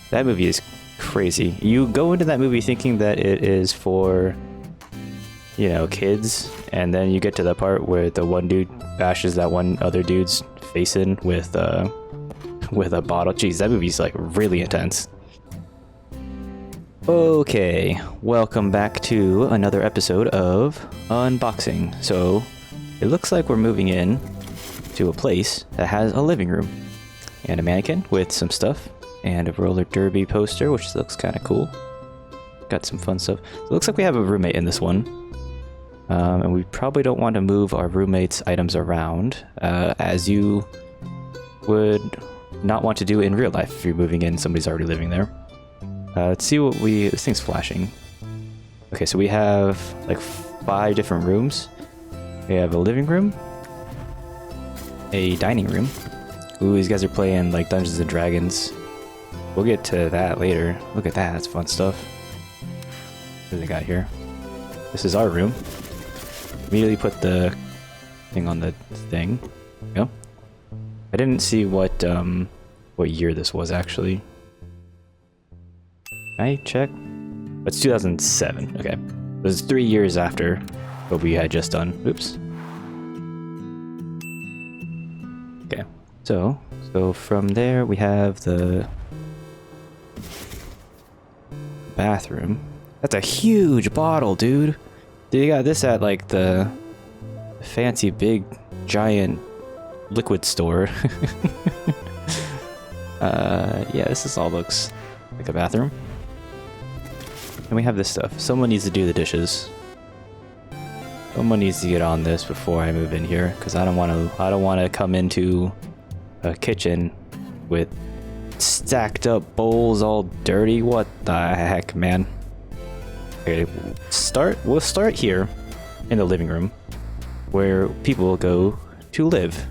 That movie is crazy. You go into that movie thinking that it is for, you know, kids, and then you get to the part where the one dude bashes that one other dude's face in with a bottle. Jeez, that movie's like really intense. Okay, welcome back to another episode of Unboxing. So, it looks like we're moving in to a place that has a living room and a mannequin with some stuff and a roller derby poster, which looks kind of cool. Got some fun stuff. So it looks like we have a roommate in this one. And we probably don't want to move our roommate's items around, as you would not want to do in real life if you're moving in, somebody's already living there. Let's see what this thing's flashing. Okay, so we have like 5 different rooms. We have a living room, a dining room. Ooh, these guys are playing like Dungeons and Dragons. We'll get to that later. Look at that, that's fun stuff. What do they got here? This is our room. Immediately put the thing on the thing. Go. I didn't see what year this was actually. Can I check? It's 2007. Okay, it was 3 years after what we had just done. Oops. Okay, so from there we have the bathroom. That's a huge bottle, dude. They got this at like the fancy big giant liquid store. Yeah, this all looks like a bathroom. And we have this stuff. Someone needs to do the dishes. Someone needs to get on this before I move in here, because I don't want to come into a kitchen with stacked up bowls all dirty. What the heck, man? Okay, we'll start here in the living room where people go to live.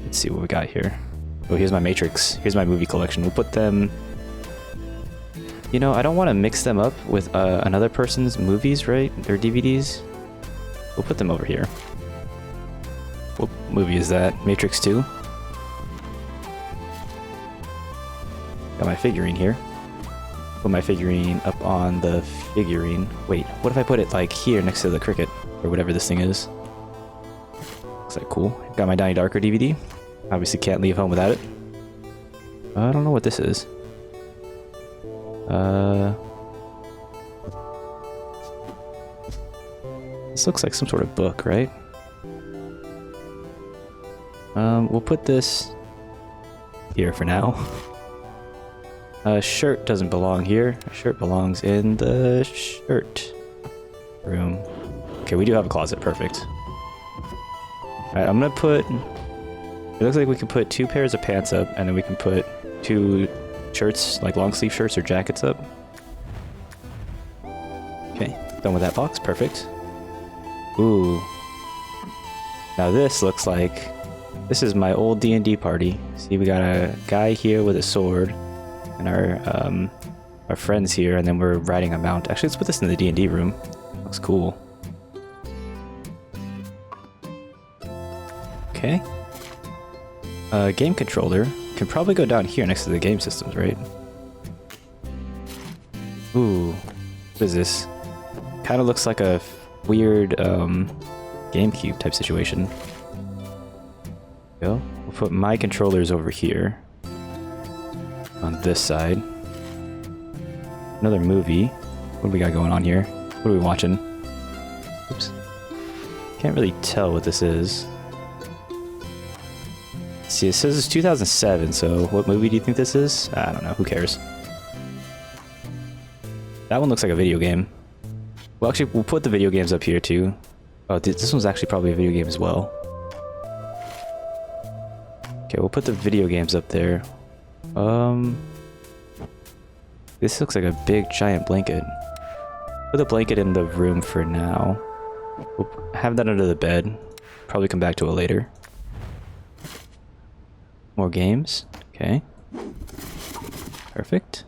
Let's see what we got here. Oh, here's my Matrix. Here's my movie collection. We'll put them... You know, I don't want to mix them up with another person's movies, right? Their DVDs. We'll put them over here. What movie is that? Matrix 2? Got my figurine here. Put my figurine up on the figurine. Wait, what if I put it like here next to the cricket? Or whatever this thing is. Looks like cool. Got my Donnie Darko DVD. Obviously can't leave home without it. I don't know what this is. This looks like some sort of book, right? We'll put this here for now. A shirt doesn't belong here. A shirt belongs in the shirt room. Okay, we do have a closet. Perfect. Alright, I'm gonna put... It looks like we can put 2 pairs of pants up, and then we can put 2 shirts, like long sleeve shirts or jackets up. Okay, done with that box. Perfect. Ooh. Now this looks like... This is my old D&D party. See, we got a guy here with a sword, and our friends here, and then we're riding a mount. Actually, let's put this in the D&D room. Looks cool. Okay. Game controller can probably go down here next to the game systems, right? Ooh, what is this? Kind of looks like a weird GameCube type situation. Go. We'll put my controllers over here on this side. Another movie. What do we got going on here? What are we watching? Oops. Can't really tell what this is. See, it says it's 2007, so what movie do you think this is? I don't know, who cares? That one looks like a video game. Well, actually, we'll put the video games up here, too. Oh, this one's actually probably a video game as well. Okay, we'll put the video games up there. This looks like a big, giant blanket. Put the blanket in the room for now. We'll have that under the bed. Probably come back to it later. More games. Okay. Perfect.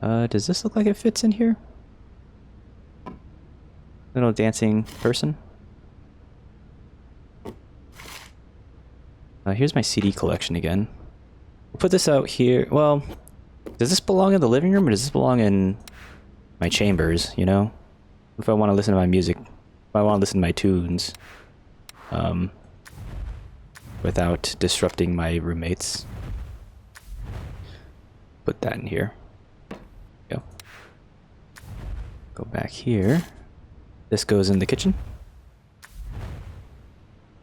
Does this look like it fits in here? Little dancing person. Here's my CD collection again. Put this out here. Well, does this belong in the living room or does this belong in my chambers, you know? If I want to listen to my music, if I want to listen to my tunes, without disrupting my roommates. Put that in here. Go. Go back here. This goes in the kitchen.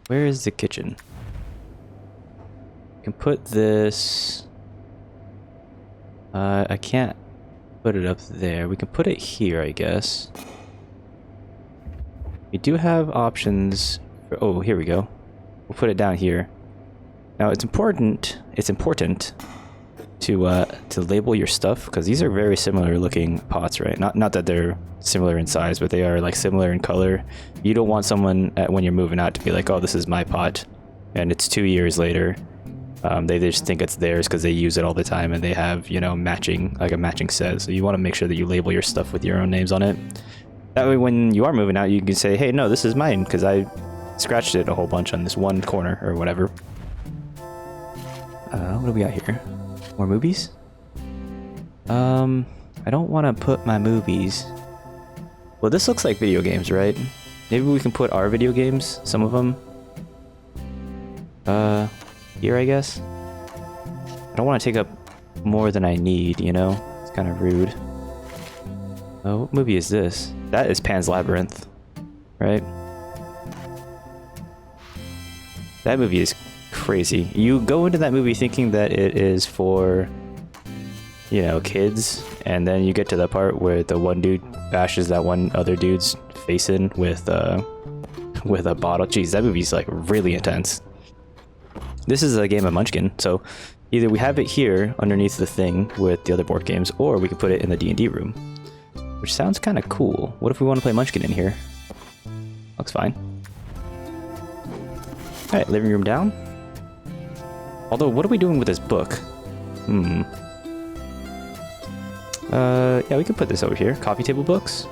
Where is the kitchen? I can put this... I can't put it up there. We can put it here, I guess. We do have options for... Oh, here we go. We'll put it down here. Now, it's important to label your stuff, because these are very similar looking pots, right? Not that they're similar in size, but they are like similar in color. You don't want someone when you're moving out to be like, oh, this is my pot, and it's 2 years later. They just think it's theirs because they use it all the time and they have, you know, matching set. So you want to make sure that you label your stuff with your own names on it. That way when you are moving out, you can say, hey, no, this is mine because I scratched it a whole bunch on this one corner or whatever. What do we got here? More movies? I don't want to put my movies. Well, this looks like video games, right? Maybe we can put our video games, some of them. Here, I guess. I don't want to take up more than I need, you know? It's kind of rude. Oh, what movie is this? That is Pan's Labyrinth, right? That movie is crazy. You go into that movie thinking that it is for, you know, kids, and then you get to the part where the one dude bashes that one other dude's face in with a bottle. Jeez, that movie's like really intense. This is a game of Munchkin, so either we have it here underneath the thing with the other board games, or we could put it in the D&D room, which sounds kind of cool. What if we want to play Munchkin in here? Looks fine. Alright, living room down. Although, what are we doing with this book? Yeah, we can put this over here. Coffee table books.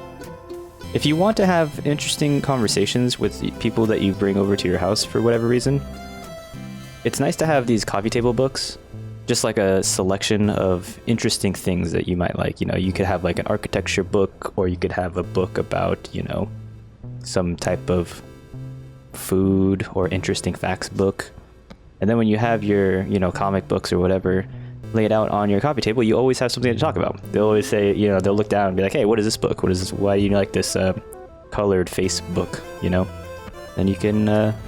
If you want to have interesting conversations with people that you bring over to your house for whatever reason, it's nice to have these coffee table books, just like a selection of interesting things that you might like. You know, you could have like an architecture book, or you could have a book about, you know, some type of food or interesting facts book. And then when you have your, you know, comic books or whatever laid out on your coffee table, you always have something to talk about. They'll always say, you know, they'll look down and be like, hey, what is this book? What is this? Why do you like this colored face book, you know? Then you can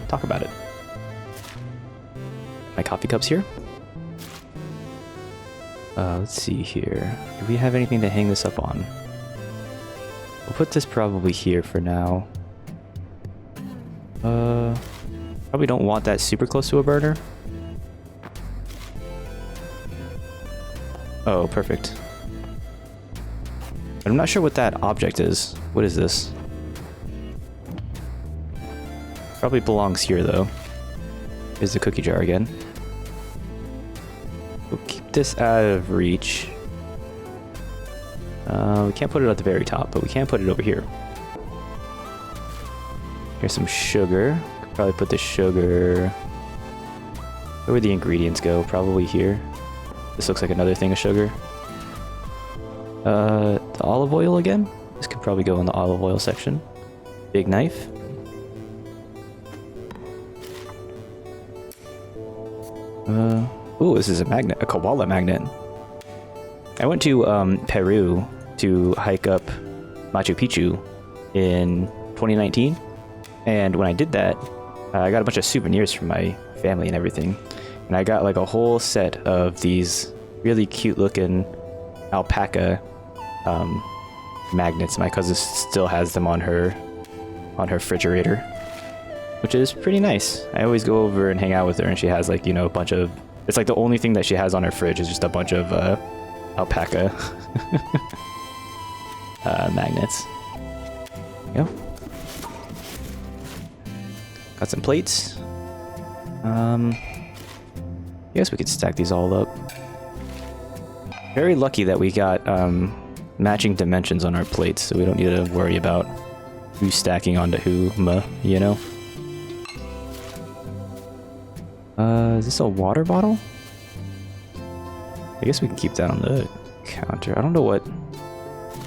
talk about it. My coffee cups here. Let's see here. Do we have anything to hang this up on? We'll put this probably here for now. Probably don't want that super close to a burner. Oh, perfect. But I'm not sure what that object is. What is this? Probably belongs here, though. Here's the cookie jar again. We'll keep this out of reach. We can't put it at the very top, but we can put it over here. Here's some sugar. Could probably put the sugar... Where would the ingredients go? Probably here. This looks like another thing of sugar. The olive oil again? This could probably go in the olive oil section. Big knife. Ooh, this is a magnet, a koala magnet. I went to Peru to hike up Machu Picchu in 2019, and when I did that, I got a bunch of souvenirs from my family and everything, and I got like a whole set of these really cute looking alpaca magnets. My cousin still has them on her refrigerator, which is pretty nice. I always go over and hang out with her, and she has like, you know, a bunch of... It's like the only thing that she has on her fridge is just a bunch of alpaca magnets. There you go. Got some plates. I guess we could stack these all up. Very lucky that we got matching dimensions on our plates, so we don't need to worry about who's stacking onto who, you know? Is this a water bottle? I guess we can keep that on the counter. I don't know what...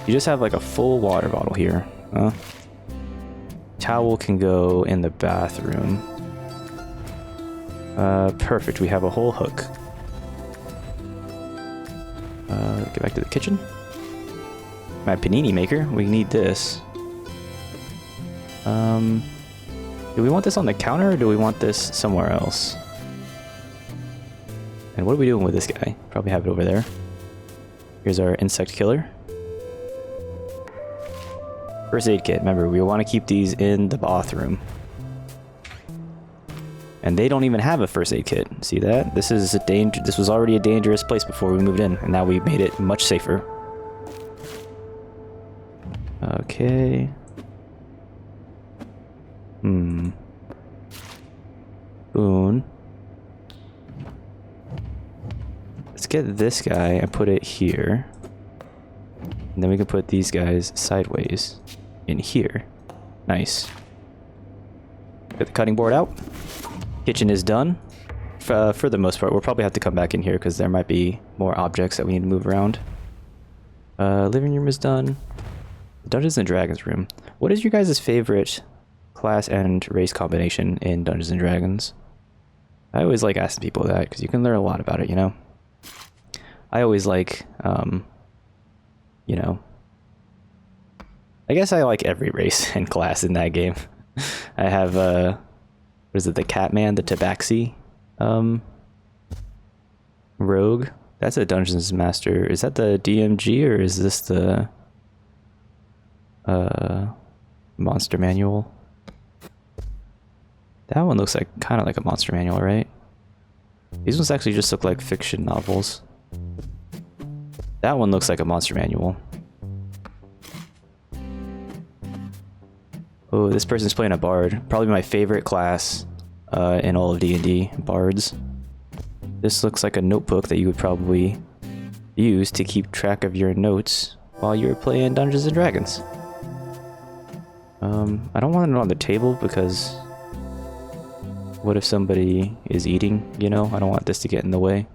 You just have like a full water bottle here. Towel can go in the bathroom. Perfect. We have a whole hook. Get back to the kitchen. My panini maker. We need this. Do we want this on the counter or do we want this somewhere else? And what are we doing with this guy? Probably have it over there. Here's our insect killer. First aid kit. Remember, we want to keep these in the bathroom. And they don't even have a first aid kit. See that? This is a danger. This was already a dangerous place before we moved in, and now we made it much safer. Okay. Boon. Let's get this guy and put it here. And then we can put these guys sideways in here. Nice. Get the cutting board out. Kitchen is done. For the most part, we'll probably have to come back in here because there might be more objects that we need to move around. Living room is done. Dungeons and Dragons room. What is your guys' favorite class and race combination in Dungeons and Dragons? I always like asking people that because you can learn a lot about it, you know? I always like, you know, I guess I like every race and class in that game. I have, what is it, the Catman, the Tabaxi, Rogue. That's a Dungeons Master. Is that the DMG or is this the, Monster Manual? That one looks like, kind of like a Monster Manual, right? These ones actually just look like fiction novels. That one looks like a Monster Manual. Oh, this person's playing a bard. Probably my favorite class in all of D&D, bards. This looks like a notebook that you would probably use to keep track of your notes while you're playing Dungeons and Dragons. I don't want it on the table because what if somebody is eating, you know? I don't want this to get in the way.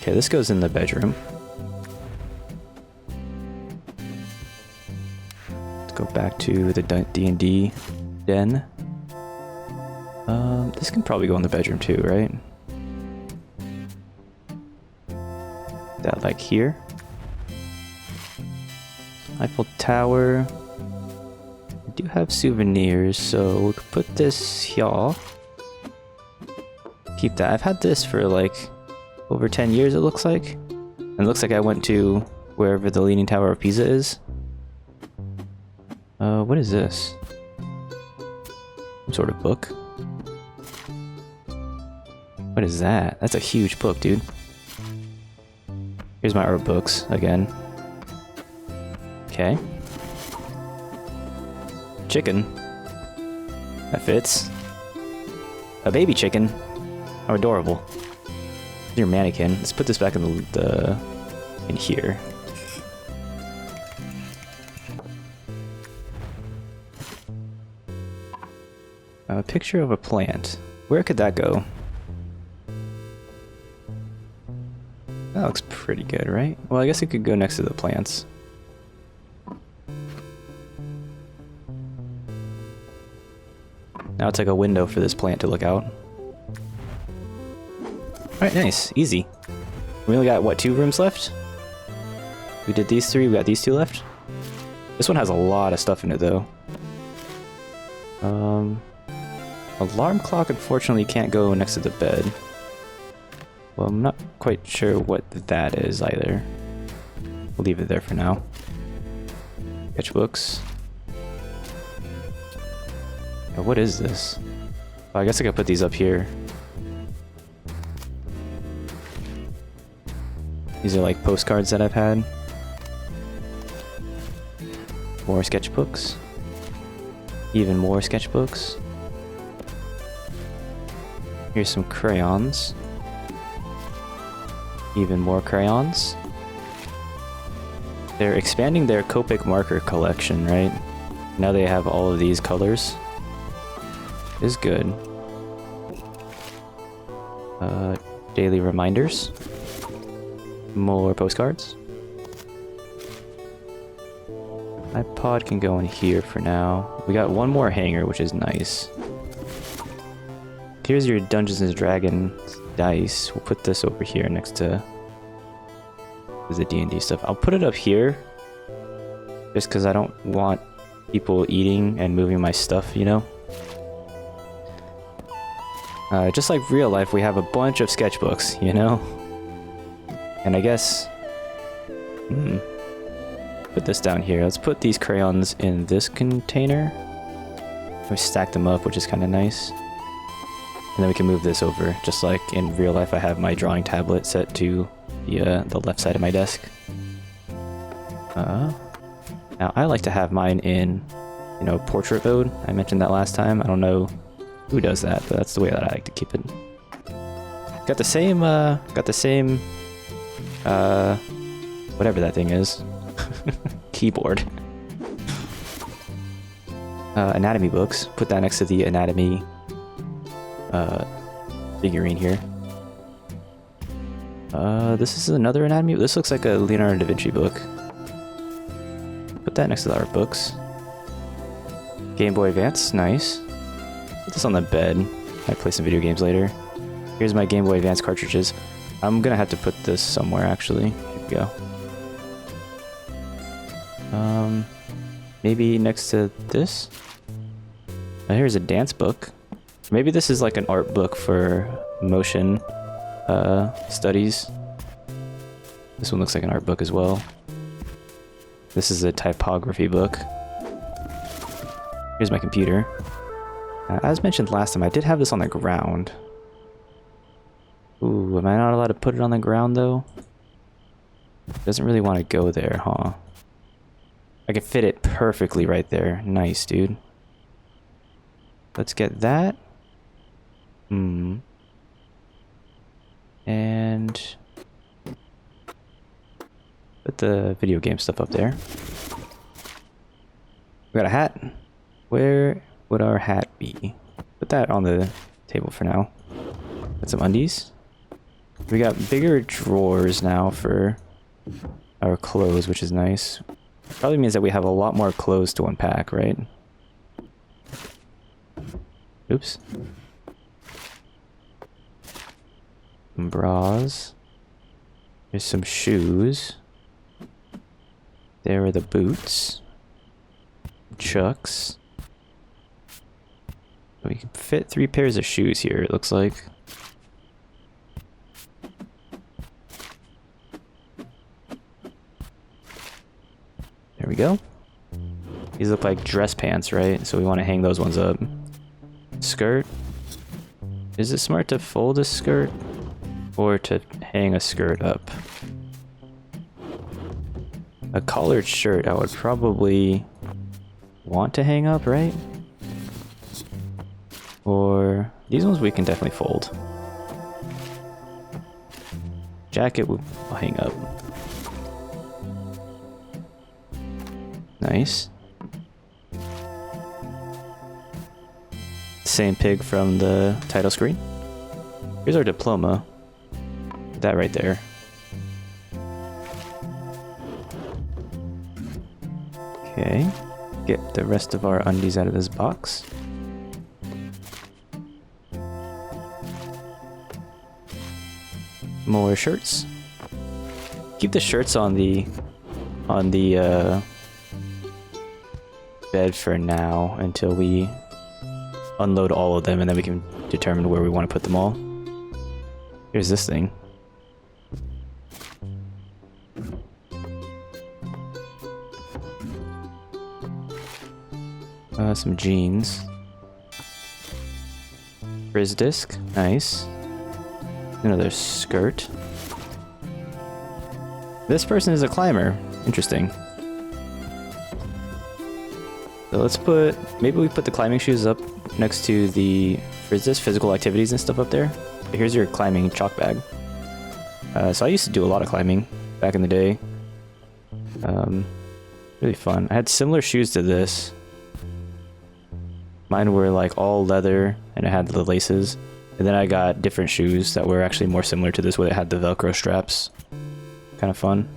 Okay, this goes in the bedroom. Let's go back to the D&D den. This can probably go in the bedroom too, right? That like here. Eiffel Tower. I do have souvenirs, so we could put this here. Keep that. I've had this for like over 10 years, it looks like. And it looks like I went to wherever the Leaning Tower of Pisa is. What is this? Some sort of book? What is that? That's a huge book, dude. Here's my art books again. Okay. Chicken. That fits. A baby chicken. How adorable. Your mannequin. Let's put this back in in here. A picture of a plant. Where could that go? That looks pretty good, right? Well, I guess it could go next to the plants. Now it's like a window for this plant to look out. Alright, nice. Easy. We only got, what, 2 rooms left? We did these 3, we got these 2 left? This one has a lot of stuff in it, though. Alarm clock, unfortunately, can't go next to the bed. Well, I'm not quite sure what that is, either. We'll leave it there for now. Sketchbooks. Oh, what is this? Oh, I guess I could put these up here. These are like postcards that I've had. More sketchbooks. Even more sketchbooks. Here's some crayons. Even more crayons. They're expanding their Copic marker collection, right? Now they have all of these colors. Is good. Daily reminders. More postcards. iPod can go in here for now. We got one more hanger, which is nice. Here's your Dungeons and Dragons dice. We'll put this over here next to the D&D stuff. I'll put it up here just because I don't want people eating and moving my stuff, you know? Just like real life, we have a bunch of sketchbooks, you know? And I guess... put this down here. Let's put these crayons in this container. We stack them up, which is kind of nice. And then we can move this over, just like in real life I have my drawing tablet set to the left side of my desk. Now I like to have mine in, you know, portrait mode. I mentioned that last time. I don't know who does that, but that's the way that I like to keep it. Got the same, whatever that thing is. Keyboard. Anatomy books. Put that next to the anatomy figurine here. This is another anatomy. This looks like a Leonardo da Vinci book. Put that next to the art books. Game Boy Advance, nice. Put this on the bed. Might play some video games later. Here's my Game Boy Advance cartridges. I'm gonna have to put this somewhere actually. Here we go. Maybe next to this? Here's a dance book. Maybe this is like an art book for motion studies. This one looks like an art book as well. This is a typography book. Here's my computer. As mentioned last time, I did have this on the ground. Ooh, am I not allowed to put it on the ground though? Doesn't really want to go there, huh? I can fit it perfectly right there. Nice, dude. Let's get that. And put the video game stuff up there. We got a hat. Where would our hat be? Put that on the table for now. Got some undies. We got bigger drawers now for our clothes, which is nice. Probably means that we have a lot more clothes to unpack, right? Oops. Some bras. There's some shoes. There are the boots. Chucks. We can fit 3 pairs of shoes here, it looks like. There we go. These look like dress pants, right? So we want to hang those ones up. Skirt. Is it smart to fold a skirt or to hang a skirt up? A collared shirt I would probably want to hang up, right? Or these ones we can definitely fold. Jacket will hang up. Nice. Same pig from the title screen. Here's our diploma. That right there. Okay. Get the rest of our undies out of this box. More shirts. Keep the shirts on the bed for now until we unload all of them, and then we can determine where we want to put them all. Here's this thing. Some jeans. Frizz disc, nice. Another skirt. This person is a climber. Interesting. So let's put, maybe we put the climbing shoes up next to the Frizz disc, physical activities and stuff up there. Here's your climbing chalk bag. So I used to do a lot of climbing back in the day. Really fun. I had similar shoes to this. Mine were like all leather and it had the laces. And then I got different shoes that were actually more similar to this, where it had the Velcro straps. Kind of fun.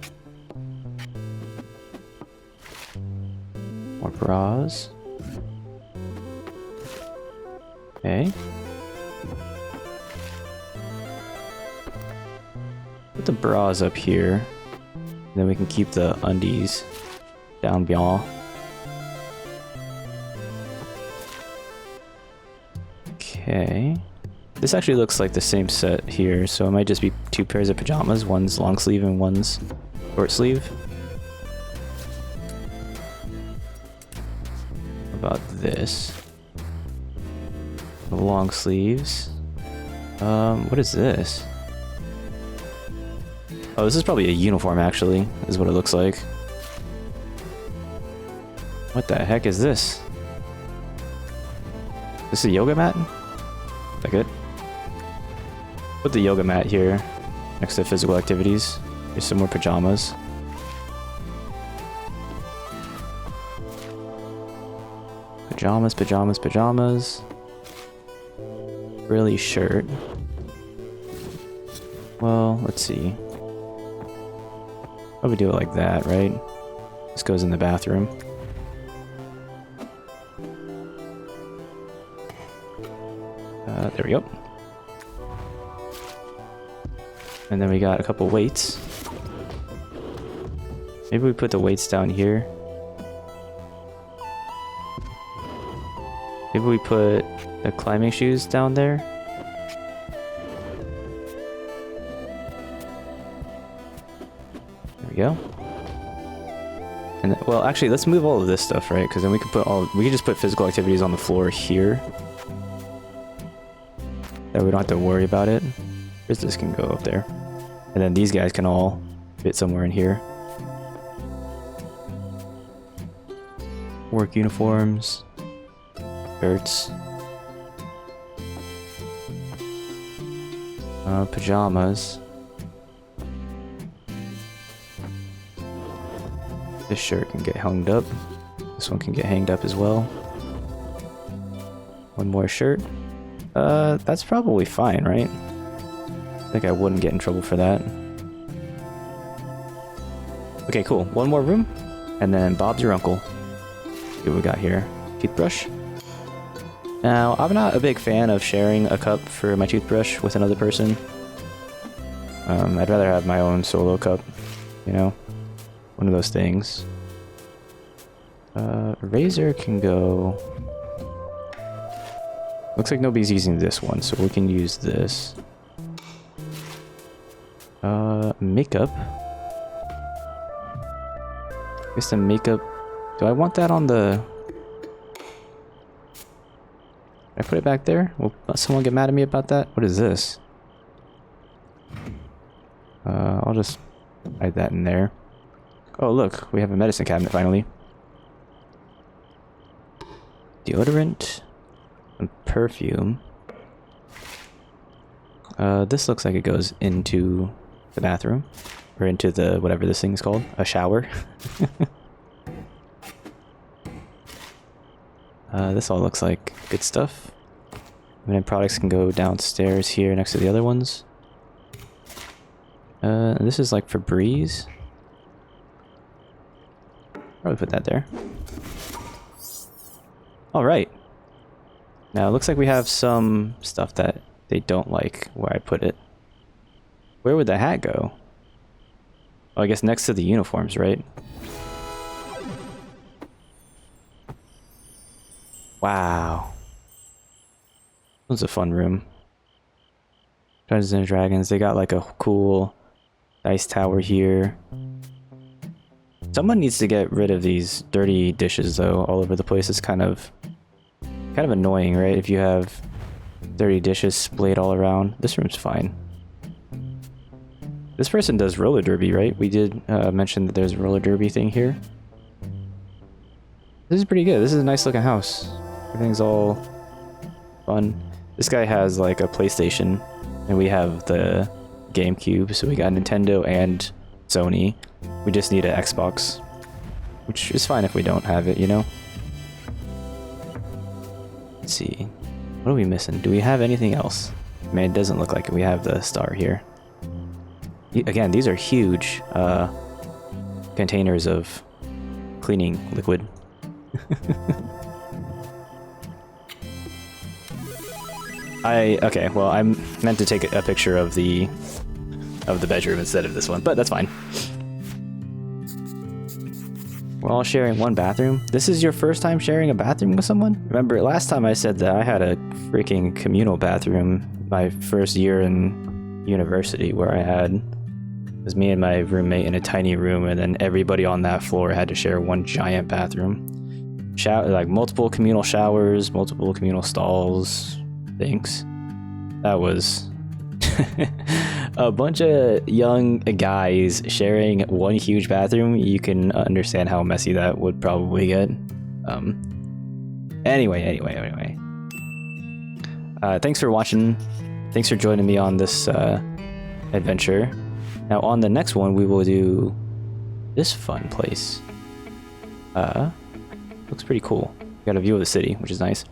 More bras. Okay. Put the bras up here. And then we can keep the undies down beyond. Okay. This actually looks like the same set here, so it might just be 2 pairs of pajamas. One's long sleeve and one's short sleeve. How about this? The long sleeves. What is this? Oh, this is probably a uniform actually, is what it looks like. What the heck is this? This is a yoga mat? Is that good? Put the yoga mat here next to physical activities. Here's some more pajamas. Pajamas, pajamas, pajamas. Frilly shirt. Well, let's see. Probably do it like that, right? This goes in the bathroom. There we go. And then we got a couple weights. Maybe we put the weights down here. Maybe we put the climbing shoes down there. There we go. And then, well, actually, let's move all of this stuff, right? Because then we can just put physical activities on the floor here. That we don't have to worry about it. This can go up there. And then these guys can all fit somewhere in here. Work uniforms. Shirts. Pajamas. This shirt can get hung up. This one can get hanged up as well. One more shirt. That's probably fine, right? I think I wouldn't get in trouble for that. Okay, cool. One more room, and then Bob's your uncle. See what we got here. Toothbrush. Now, I'm not a big fan of sharing a cup for my toothbrush with another person. I'd rather have my own solo cup, you know? One of those things. Razor can go... Looks like nobody's using this one, so we can use this. Makeup. I guess the makeup... Do I want that on the... Can I put it back there? Will someone get mad at me about that? What is this? I'll just hide that in there. Oh, look, we have a medicine cabinet finally. Deodorant and perfume. This looks like it goes into the bathroom, or into the whatever this thing is called, a shower. This all looks like good stuff. And then products can go downstairs here next to the other ones. This is like Febreze. Probably put that there. Alright. Now it looks like we have some stuff that they don't like where I put it. Where would the hat go? Oh, I guess next to the uniforms, right? Wow. That was a fun room. Dungeons and Dragons, they got like a cool dice tower here. Someone needs to get rid of these dirty dishes though, all over the place. It's kind of annoying, right? If you have dirty dishes splayed all around. This room's fine. This person does roller derby, right? We did mention that there's a roller derby thing here. This is pretty good. This is a nice looking house. Everything's all fun. This guy has like a PlayStation, and we have the GameCube, so we got Nintendo and Sony. We just need an Xbox, which is fine if we don't have it, you know? Let's see. What are we missing? Do we have anything else? I mean, it doesn't look like it. We have the star here. Again, these are huge containers of cleaning liquid. Okay, well, I meant to take a picture of the bedroom instead of this one, but that's fine. We're all sharing one bathroom. This is your first time sharing a bathroom with someone? Remember, last time I said that I had a freaking communal bathroom my first year in university, where it was me and my roommate in a tiny room, and then everybody on that floor had to share one giant bathroom. Like multiple communal showers, multiple communal stalls, things. That was a bunch of young guys sharing one huge bathroom. You can understand how messy that would probably get. Anyway. Thanks for watching. Thanks for joining me on this adventure. Now on the next one, we will do this fun place. Looks pretty cool. Got a view of the city, which is nice.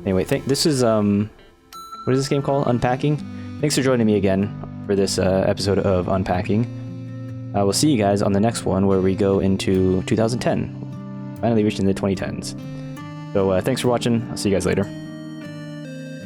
Anyway, this is what is this game called? Unpacking. Thanks for joining me again for this episode of Unpacking. We'll see you guys on the next one, where we go into 2010. Finally reaching the 2010s. So thanks for watching. I'll see you guys later.